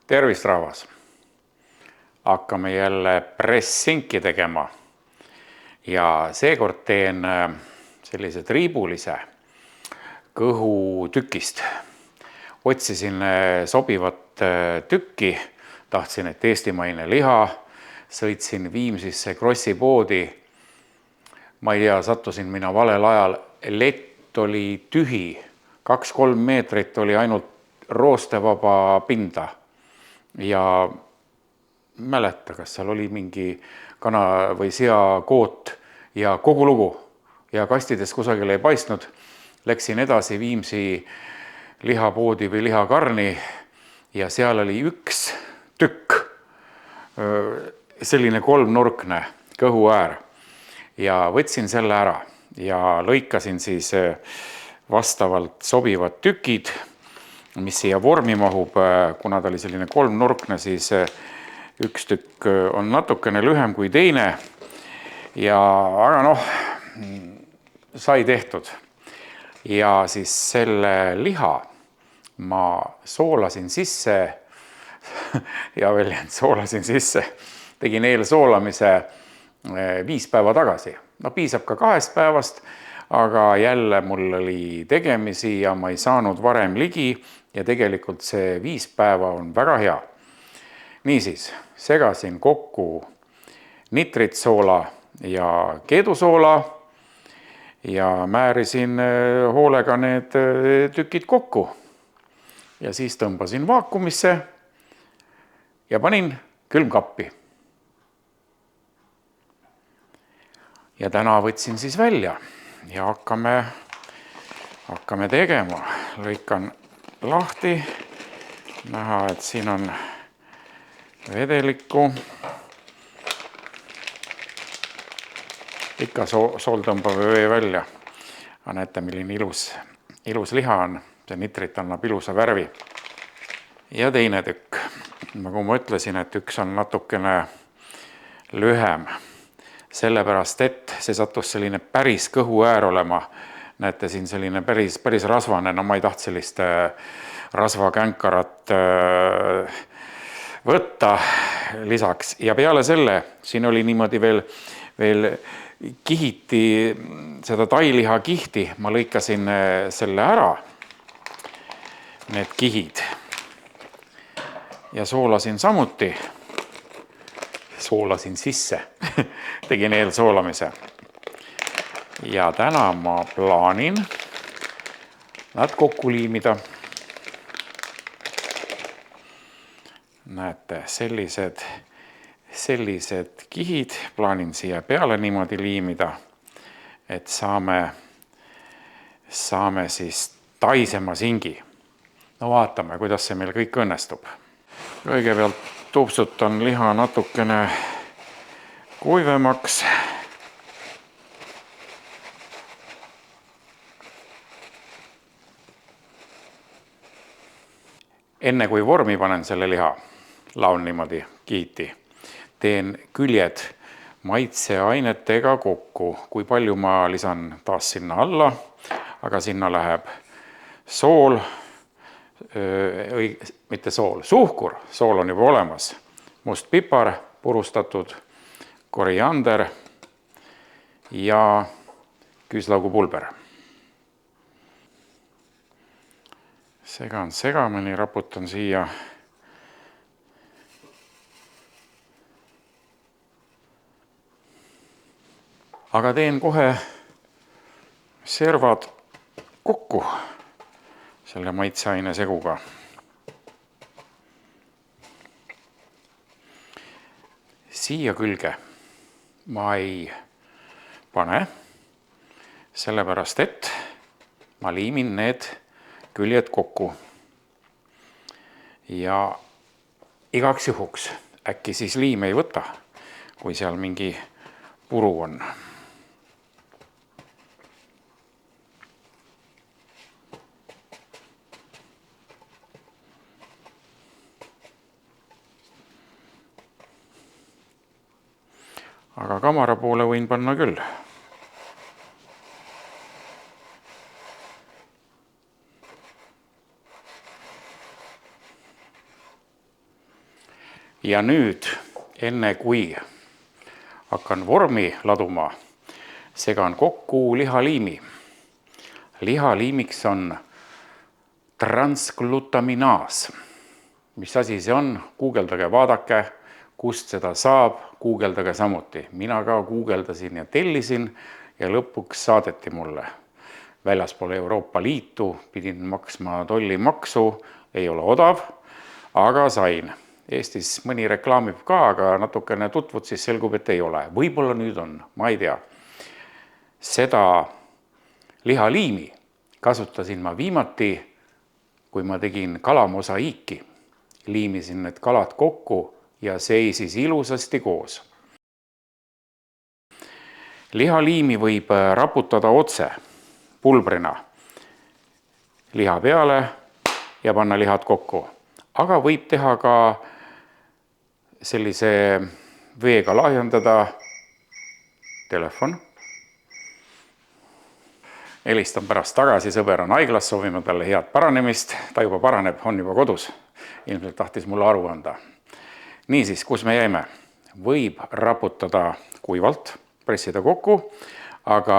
Tervist, rahvas! Hakkame jälle pressinki tegema ja seekord teen sellise triibulise kõhutükist. Otsisin sobivat tükki, tahtsin, et eestimaine liha, sõitsin Viimsisse Krossi poodi. Ma ei tea, sattusin mina valel ajal, lett oli tühi, 2-3 meetrit oli ainult roostevaba pinda. Ja mäleta, kas seal oli mingi kana või sea koot ja kogu lugu ja kastides kusagil ei paistnud. Läksin edasi Viimsi lihapoodi või lihakarni ja seal oli üks tükk, selline kolmnurkne kõhuäär ja võtsin selle ära ja lõikasin siis vastavalt sobivad tükid, mis siia vormi mahub. Kuna ta oli selline kolmnurkne, siis üks tükk on natukene lühem kui teine. Aga noh, sai tehtud. Ja siis selle liha ma soolasin sisse ja veel soolasin sisse. Tegin eelsoolamise 5 päeva tagasi. No piisab ka 2 päevast, aga jälle mul oli tegemisi ja ma ei saanud varem ligi. Ja tegelikult see 5 päeva on väga hea. Niisiis, segasin kokku nitritsoola ja keedusoola ja määrisin hoolega need tükid kokku. Ja siis tõmbasin vaakumisse ja panin külmkappi. Ja täna võtsin siis välja ja hakkame tegema. Lõikan lahti, näha, et siin on vedelikku. Ikka sool tõmbab vee välja. Aga näete, milline ilus liha on. See nitrit annab ilusa värvi. Ja teine tükk. Nagu ma ütlesin, et üks on natukene lühem. Sellepärast, et see sattus selline päris kõhuäär olema. Näete, siin selline päris rasvane. No ma ei taht sellist rasvakänkarat võtta lisaks. Ja peale selle, siin oli niimoodi veel kihiti, seda tailiha kihti. Ma lõikasin selle ära, need kihid. Ja soolasin samuti. Soolasin sisse. Tegin eelsoolamise. Ja täna ma plaanin nad kokku liimida. Näete, sellised kihid plaanin siia peale niimoodi liimida, et saame siis taisema singi. No vaatame, kuidas see meil kõik õnnestub. Kõigepealt tupsutan liha natukene kuivemaks. Enne kui vormi panen selle liha, laon niimoodi kiiti, teen küljed maitseainetega kokku. Kui palju ma lisan taas sinna alla, aga sinna läheb sool, mitte sool, suhkur, sool on juba olemas, must pipar, purustatud koriander ja küüslaugupulber. Segan segamini, raputan siia. Aga teen kohe servad kokku selle maitseaine seguga. Siia külge ma ei pane, sellepärast et ma liimin need küljed kokku. Ja igaks juhuks äkki siis liim ei võta, kui seal mingi puru on. Aga kamara poole võin panna küll. Ja nüüd, enne kui hakkan vormi laduma, segan kokku lihaliimi. Lihaliimiks on transglutaminaas. Mis asi see on? Guugeldage, vaadake, kust seda saab, guugeldage samuti. Mina ka guugeldasin ja tellisin ja lõpuks saadeti mulle. Väljaspool Euroopa Liitu pidin maksma tollimaksu, ei ole odav, aga sain. Eestis mõni reklaamib ka, aga natukene tutvud, siis selgub, et ei ole. Võib-olla nüüd on, ma ei tea. Seda lihaliimi kasutasin ma viimati, kui ma tegin kalamosaiiki. Liimisin need kalad kokku ja seisis ilusasti koos. Lihaliimi võib raputada otse pulbrina liha peale ja panna lihad kokku. Aga võib teha ka sellise veega lahjendada. Telefon. Helistan pärast tagasi, sõber on haiglas, soovime talle head paranemist. Ta juba paraneb, on juba kodus. Ilmselt tahtis mulle aru anda. Niisiis, kus me jäime? Võib raputada kuivalt, pressida kokku, aga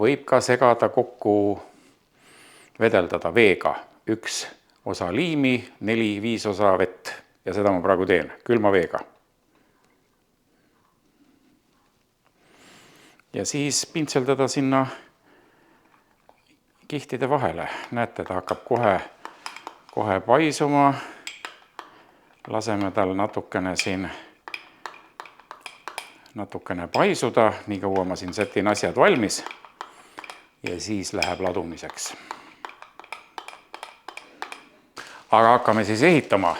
võib ka segada kokku, vedeldada veega. 1 osa liimi, 4-5 osa vett. Ja seda ma praegu teen, külma veega. Ja siis pintseldada sinna kihtide vahele. Näete, ta hakkab kohe paisuma. Laseme tal natukene paisuda. Nii kaua ma siin sätin asjad valmis. Ja siis läheb ladumiseks. Aga hakkame siis ehitama.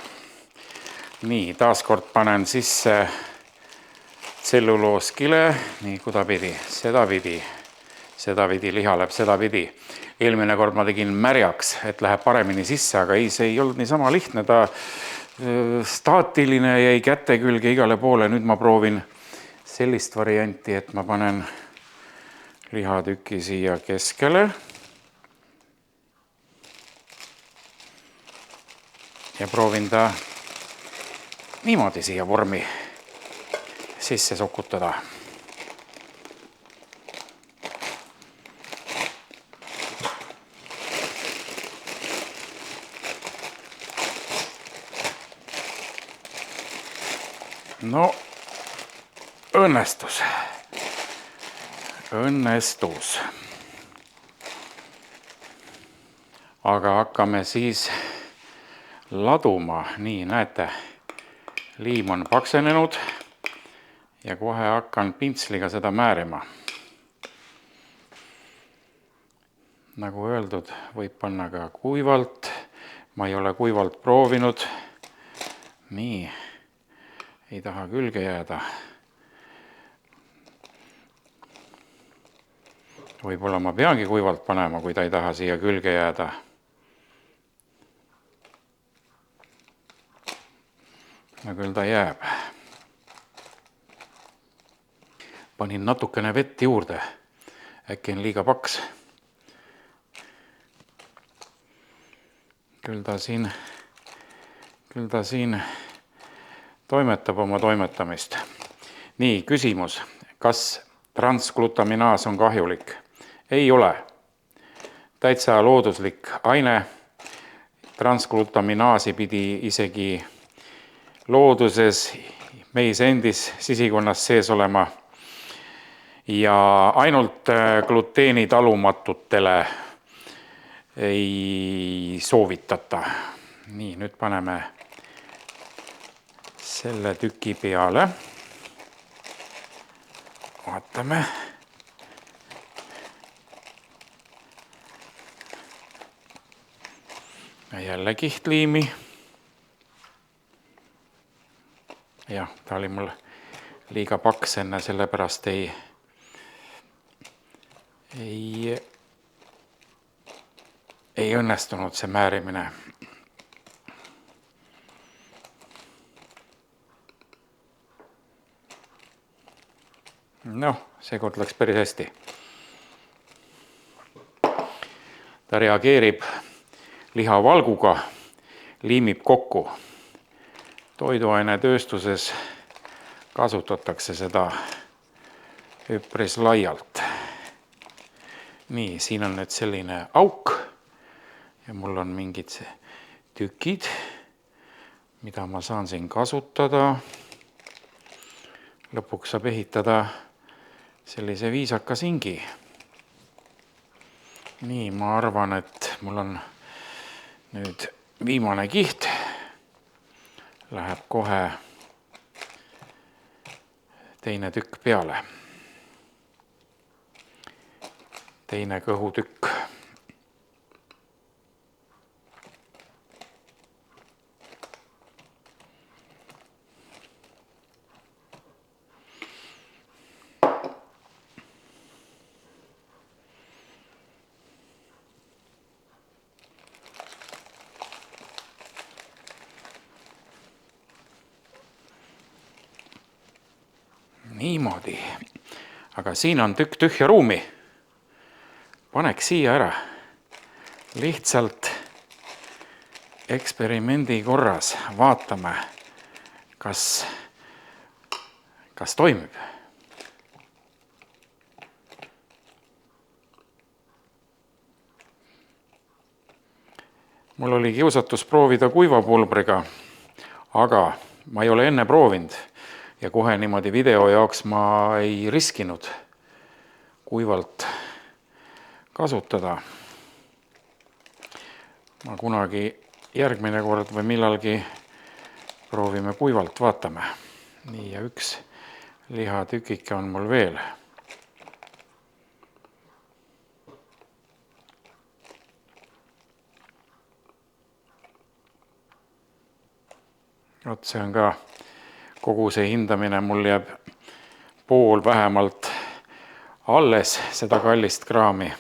Nii, taaskord panen sisse tsellulooskile. Nii, kudapidi, sedapidi, liha läheb sedapidi. Eelmine kord ma tegin märjaks, et läheb paremini sisse, aga ei, see ei olnud nii sama lihtne. Ta staatiline jäi käte külge igale poole. Nüüd ma proovin sellist varianti, et ma panen lihatüki siia keskele. Ja proovin ta niimoodi siia vormi sisse sokutada. No, õnnestus. Aga hakkame siis laduma. Nii, näete, liim on paksenenud ja kohe hakkan pintsliga seda määrima. Nagu öeldud, võib panna ka kuivalt. Ma ei ole kuivalt proovinud. Nii, ei taha külge jääda. Võib-olla ma peangi kuivalt panema, kui ta ei taha siia külge jääda. No küll ta jääb. Panin natukene vett juurde. Äkki on liiga paks. Küll ta siin toimetab oma toimetamist. Nii, küsimus. Kas transglutaminaas on kahjulik? Ei ole. Täitsa looduslik aine. Transglutaminaasi pidi isegi looduses meis endis sisikonnas sees olema ja ainult gluteeni talumatutele ei soovitata. Nii, nüüd paneme selle tüki peale. Vaatame. Jälle kihtliimi. Jah, ta oli mul liiga paks enne, sellepärast ei õnnestunud see määrimine. Noh, seekord läks päris hästi. Ta reageerib lihavalguga, liimib kokku. toiduainetööstuses kasutatakse seda üpris laialt. Nii, siin on nüüd selline auk ja mul on mingid tükid, mida ma saan siin kasutada. Lõpuks saab ehitada sellise viisaka singi. Nii, ma arvan, et mul on nüüd viimane kiht. Läheb kohe teine tükk peale. Teine kõhutükk. Niimoodi. Aga siin on tükk tühja ruumi. Paneks siia ära. Lihtsalt eksperimendi korras vaatame, kas toimib. Mul oli kiusatus proovida kuivapulbriga, aga ma ei ole enne proovinud. Ja kohe niimoodi video jaoks ma ei riskinud kuivalt kasutada. Ma kunagi järgmine kord või millalgi proovime kuivalt, vaatame. Nii, ja üks lihatükike on mul veel. Vot see on ka kogu see hindamine, mul jääb pool vähemalt alles seda kallist kraami.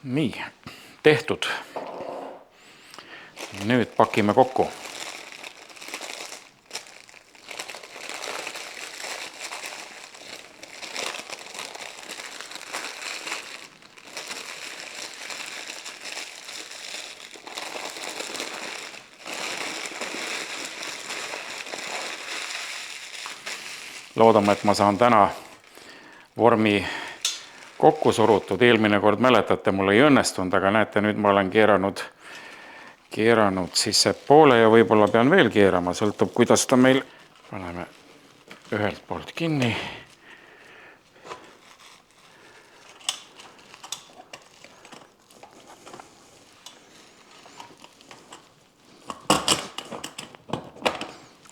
Nii, tehtud. Nüüd pakime kokku. Loodame, et ma saan täna vormi kokku surutud. Eelmine kord mäletate, mul ei õnnestunud, aga näete, nüüd ma olen keeranud siis poole ja võib-olla pean veel keerama, sõltub, kuidas ta meil. Paneme ühelt poolt kinni.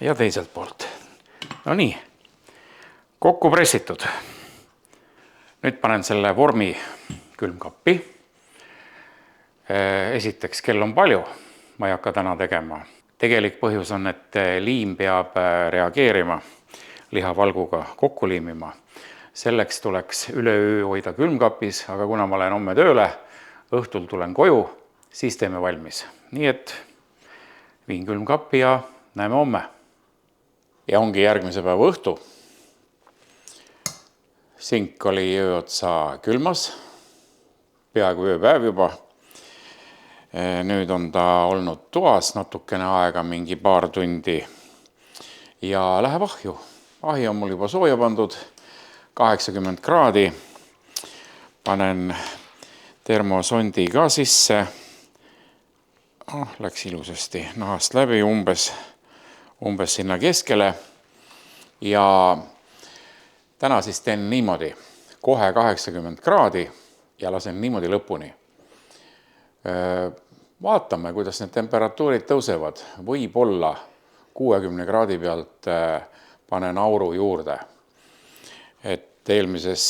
Ja teiselt poolt. No nii. Kokku pressitud. Nüüd panen selle vormi külmkappi. Esiteks, kell on palju, ma ei hakka täna tegema. Tegelik põhjus on, et liim peab reageerima, lihavalguga kokku liimima. Selleks tuleks üleöö hoida külmkapis, aga kuna ma olen homme tööle, õhtul tulen koju, siis teeme valmis. Nii et viin külmkappi ja näeme homme. Ja ongi järgmise päeva õhtu. Sink oli ööotsa külmas, peaaegu ööpäev juba. Nüüd on ta olnud toas natukene aega, mingi paar tundi ja läheb ahju. Ahi on mul juba sooja pandud, 80 kraadi. Panen termosondi ka sisse. Läks ilusasti nahast läbi, umbes sinna keskele. Ja täna siis teen niimoodi, kohe 80 kraadi ja lasen niimoodi lõpuni. Vaatame, kuidas need temperatuurid tõusevad. Võib-olla 60 kraadi pealt panen auru juurde. Et eelmises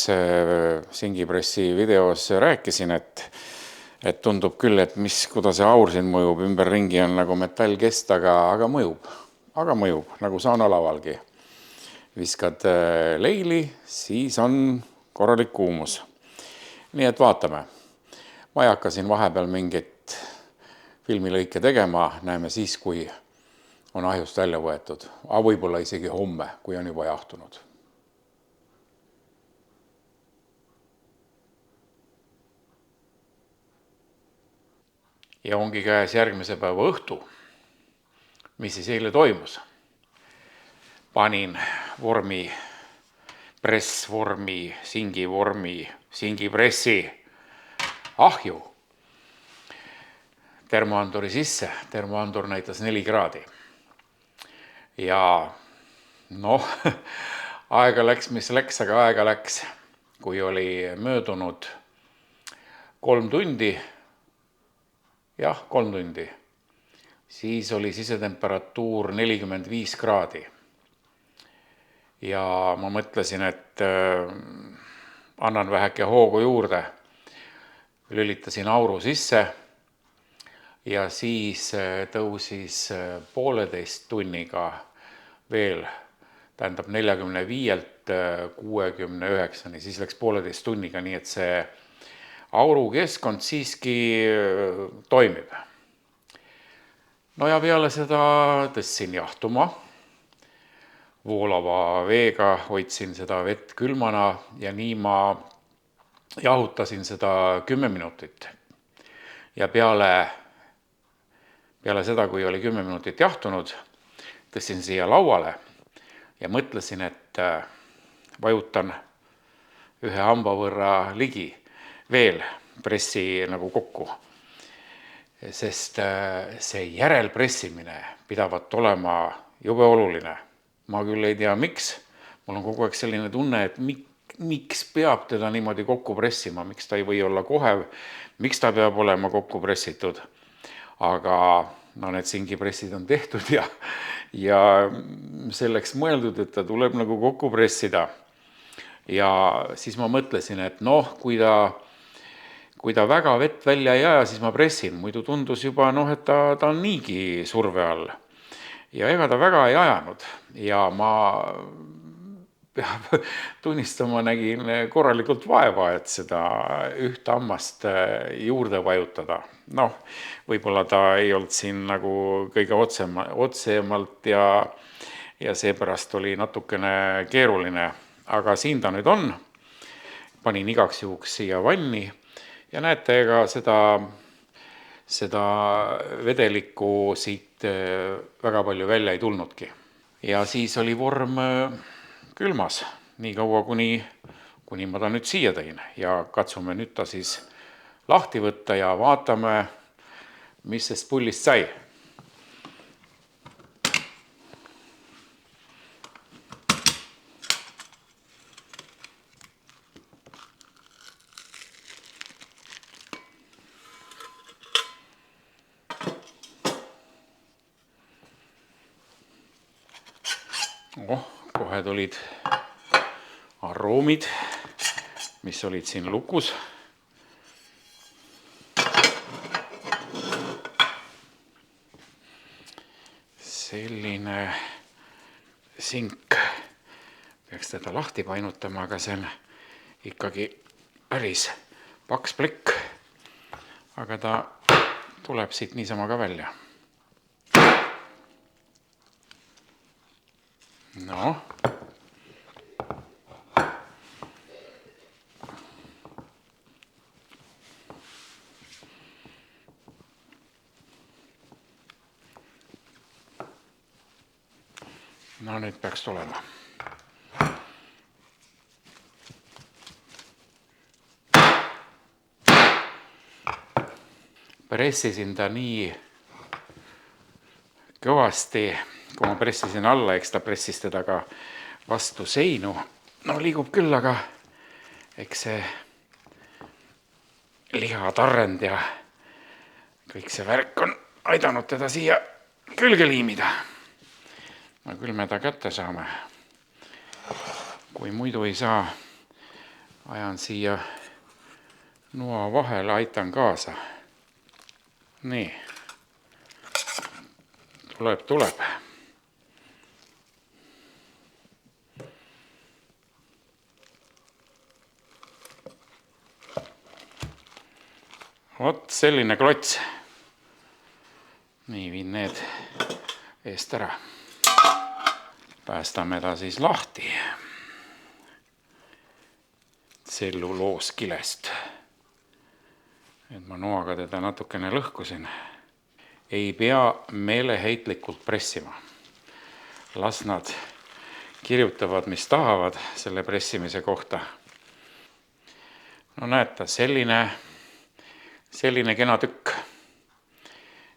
singipressi videos rääkisin, et tundub küll, et kuidas see aur siin mõjub. Ümberringi on nagu metallkest, aga mõjub. Aga mõjub, nagu saunalavalgi. Viskad leili, siis on korralik kuumus. Nii et vaatame. Ma ei hakka siin vahepeal mingit filmilõike tegema. Näeme siis, kui on ahjust välja võetud. Aga võib-olla isegi homme, kui on juba jahtunud. ja ongi käes järgmise päeva õhtu. Mis siis eile toimus? Panin vormi, pressvormi, singipressi ahju termoanduri sisse. Termoandur näitas 4 kraadi. Ja noh, aega läks, mis läks, aga aega läks. Kui oli möödunud 3 tundi, 3 tundi, siis oli sisetemperatuur 45 kraadi. Ja ma mõtlesin, et annan väheke hoogu juurde. Lülitasin auru sisse ja siis tõusis 1,5 tunniga veel, tähendab 45-lt 69-ni, siis läks 1,5 tunniga, nii et see aurukeskkond siiski toimib. No ja peale seda tõstsin jahtuma. Voolava veega hoidsin seda vett külmana ja nii ma jahutasin seda 10 minutit. Ja peale seda, kui oli 10 minutit jahtunud, tõstsin siia lauale ja mõtlesin, et vajutan ühe hamba võrra ligi veel pressi nagu kokku. Sest see järelpressimine pidavat olema jube oluline. Ma küll ei tea, miks. Mul on kogu aeg selline tunne, et miks peab teda niimoodi kokku pressima, miks ta ei või olla kohev, miks ta peab olema kokku pressitud. Aga no need singipressid on tehtud ja selleks mõeldud, et ta tuleb nagu kokku pressida. Ja siis ma mõtlesin, et noh, kui ta väga vett välja ei aja, siis ma pressin. Muidu tundus juba, et ta on niigi surve all. Ja ega ta väga ei ajanud ja ma peab tunnistama, nägin korralikult vaeva, et seda ühte hammast juurde vajutada. Noh, võib-olla ta ei olnud siin nagu kõige otsemalt ja seepärast oli natukene keeruline. Aga siin ta nüüd on. Panin igaks juhuks siia vanni ja näete, ega seda vedelikku siit väga palju välja ei tulnudki. Ja siis oli vorm külmas, nii kaua kuni ma ta nüüd siia tõin. Ja katsume nüüd ta siis lahti võtta ja vaatame, mis sest pullist sai. Kohe tulid aroomid, mis olid siin lukus. Selline sink. Peaks teda lahti painutama, aga see on ikkagi päris paks plekk. Aga ta tuleb siit niisama ka välja. No. No nüüd peaks tulema. Pressisin ta nii kõvasti, kui ma pressisin alla, eks ta pressis teda ka vastu seinu. No liigub küll, aga eks see lihatarrend ja kõik see värk on aidanud teda siia külge liimida. No küll me ta kätte saame. Kui muidu ei saa, ajan siia noa vahele, aitan kaasa. Nii. Tuleb. Vot selline klots. Nii, viin need eest ära. Päästame ta siis lahti tsellulooskilest. et ma noaga teda natukene lõhkusin. Ei pea meeleheitlikult pressima. Las nad kirjutavad, mis tahavad selle pressimise kohta. No näete, selline kena tükk.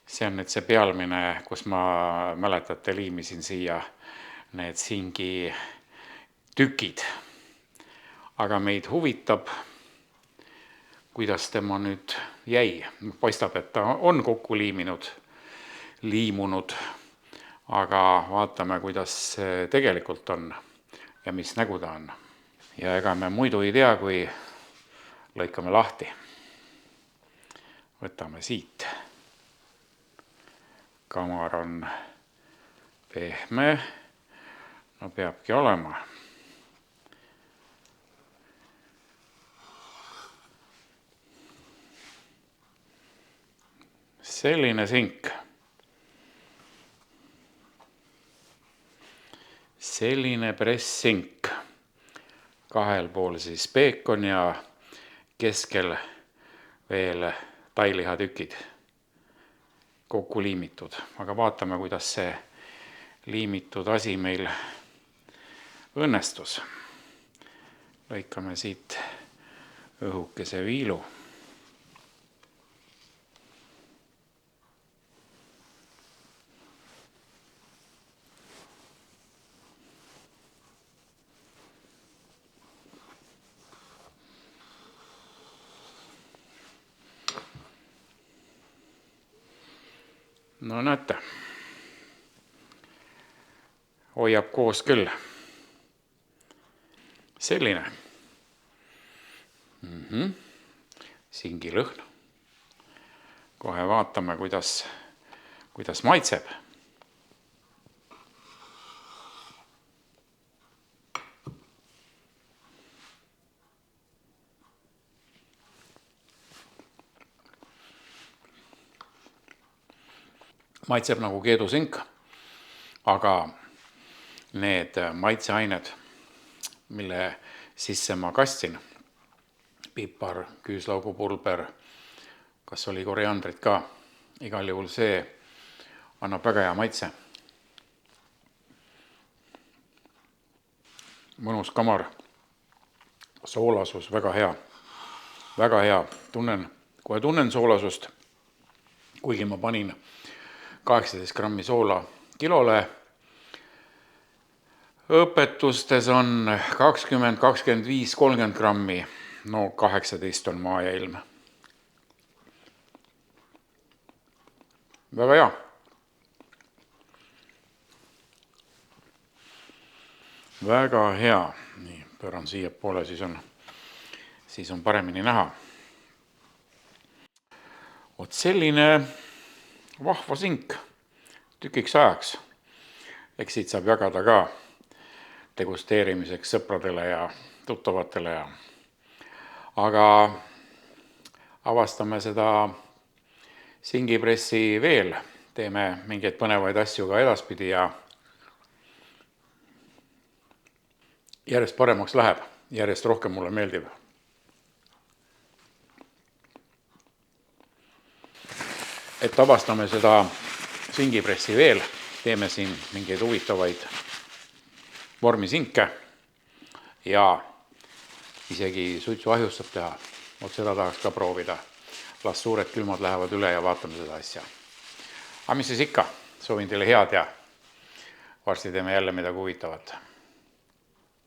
See on nüüd see pealmine, kus ma, mäletate, liimisin siia need singi tükid. Aga meid huvitab, kuidas tema nüüd jäi. Paistab, et ta on kokku liimunud, aga vaatame, kuidas see tegelikult on ja mis nägu ta on. Ja ega me muidu ei tea, kui lõikame lahti. Võtame siit. Kamar on pehme, no peabki olema. Selline sink. Selline presssink. Kahel pool siis peekon ja keskel veel tailihatükid kokku liimitud. Aga vaatame, kuidas see liimitud asi meil õnnestus. Lõikame siit õhukese viilu. No näete, hoiab koos küll. Selline. Singi lõhn. Kohe vaatame, kuidas maitseb. Maitseb nagu keedusink, aga need maitseained, mille sisse ma kastsin, pipar, küüslaugupulber, kas oli koriandrit ka, igal juhul see annab väga hea maitse. Mõnus kamar, soolasus väga hea, tunnen soolasust, kuigi ma panin 18 grammi soola kilole. Õpetustes on 20, 25, 30 grammi, no 18 on maa ja ilm. Väga hea. Väga hea. Nii, pööran siia poole, siis on paremini näha. Oot selline vahva sink tükiks ajaks. Eks siit saab jagada ka degusteerimiseks sõpradele ja tuttavatele. Aga avastame seda singipressi veel. Teeme mingeid põnevaid asju ka edaspidi ja järjest paremaks läheb. Järjest rohkem mulle meeldib. Et avastame seda singipressi veel, teeme siin mingeid huvitavaid vormisinke ja isegi suitsuahjust saab teha. Oot seda tahaks ka proovida. Las suured külmad lähevad üle ja vaatame seda asja. Aga mis siis ikka, soovin teile head ja varsti teeme jälle midagi huvitavat.